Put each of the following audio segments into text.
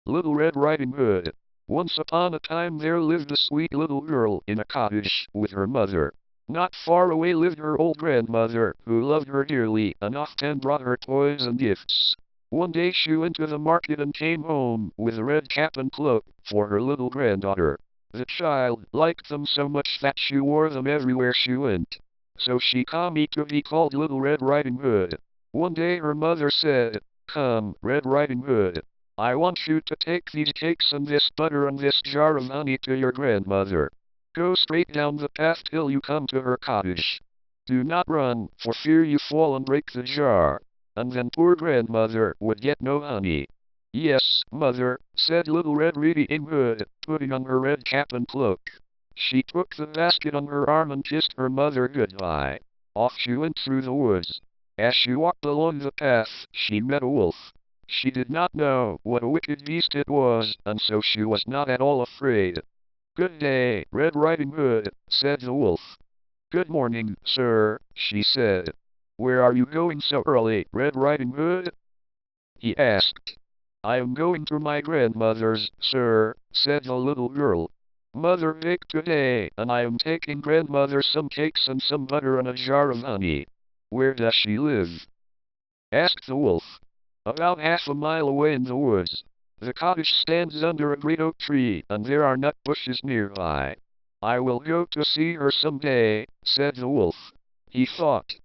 Little Red Riding Hood. Once upon a time there lived a sweet little girl in a cottage with her mother. Not far away lived her old grandmother, who loved her dearly and often brought her toys and gifts. One day she went to the market and came home with a red cap and cloak for her little granddaughter. The child liked them so much that she wore them everywhere she went. So she came to be called Little Red Riding Hood. One day her mother said, "Come, Red Riding Hood. I want you to take these cakes and this butter and this jar of honey to your grandmother. Go straight down the path till you come to her cottage. Do not run, for fear you fall and break the jar, and then poor grandmother would get no honey." "Yes, mother," said Little Red Riding Hood, putting on her red cap and cloak. She took the basket on her arm and kissed her mother goodbye. Off she went through the woods. As she walked along the path, she met a wolf. She did not know what a wicked beast it was, and so she was not at all afraid. "Good day, Red Riding Hood," said the wolf. "Good morning, sir," she said. "Where are you going so early, Red Riding Hood?" he asked. "I am going to my grandmother's, sir," said the little girl. "Mother baked today, and I am taking grandmother some cakes and some butter and a jar of honey." "Where does she live?" asked the wolf. "About half a mile away in the woods. The cottage stands under a great oak tree, and there are nut bushes nearby." "I will go to see her some day," said the wolf. He thought,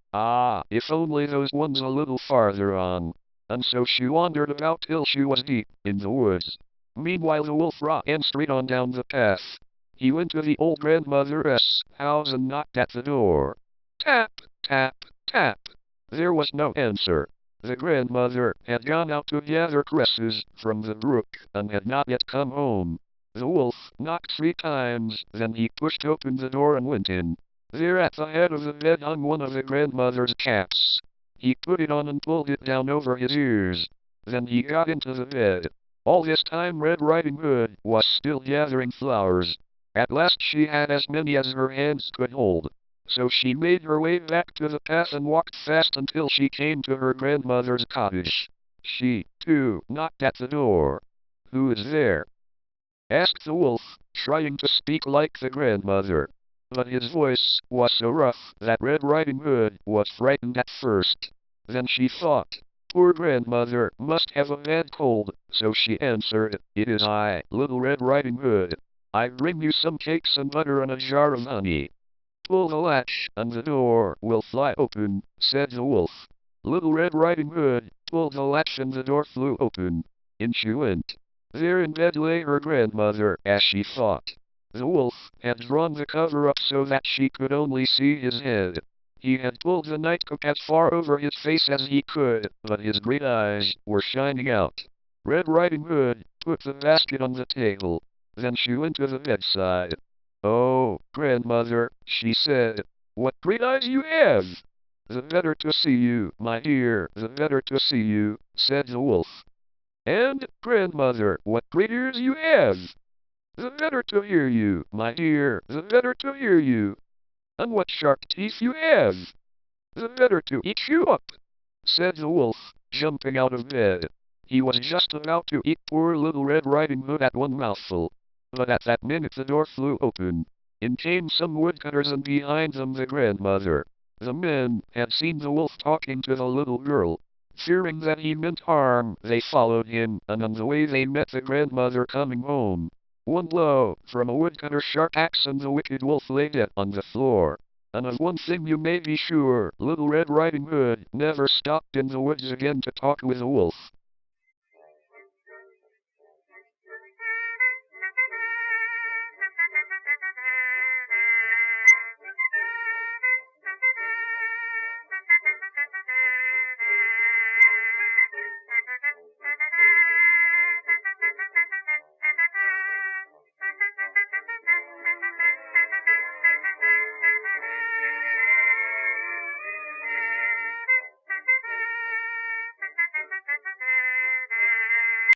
if only those ones a little farther on. And so she wandered about till she was deep in the woods. Meanwhile the wolf ran straight on down the path. He went to the old grandmother's house and knocked at the door. Tap, tap, tap. There was no answer. The grandmother had gone out to gather cresses from the brook and had not yet come home. The wolf knocked 3 times, then he pushed open the door and went in. There at the head of the bed hung one of the grandmother's caps. He put it on and pulled it down over his ears. Then he got into the bed. All this time Red Riding Hood was still gathering flowers. At last she had as many as her hands could hold. So she made her way back to the path and walked fast until she came to her grandmother's cottage. She, too, knocked at the door. "Who is there?" asked the wolf, trying to speak like the grandmother. But his voice was so rough that Red Riding Hood was frightened at first. Then she thought, poor grandmother must have a bad cold, so she answered, "It is I, Little Red Riding Hood. I bring you some cakes and butter and a jar of honey." "Pull the latch, and the door will fly open," said the wolf. Little Red Riding Hood pulled the latch and the door flew open. In she went. There in bed lay her grandmother, as she thought. The wolf had drawn the cover up so that she could only see his head. He had pulled the nightcap as far over his face as he could, but his great eyes were shining out. Red Riding Hood put the basket on the table. Then she went to the bedside. "Oh, grandmother," she said, "what great eyes you have!" "The better to see you, my dear, the better to see you," said the wolf. "And, grandmother, what great ears you have!" "The better to hear you, my dear, the better to hear you." "And what sharp teeth you have!" "The better to eat you up," said the wolf, jumping out of bed. He was just about to eat poor Little Red Riding Hood at one mouthful. But at that minute the door flew open. In came some woodcutters and behind them the grandmother. The men had seen the wolf talking to the little girl. Fearing that he meant harm, they followed him, and on the way they met the grandmother coming home. One blow from a woodcutter's sharp axe and the wicked wolf lay dead on the floor. And of one thing you may be sure, Little Red Riding Hood never stopped in the woods again to talk with the wolf.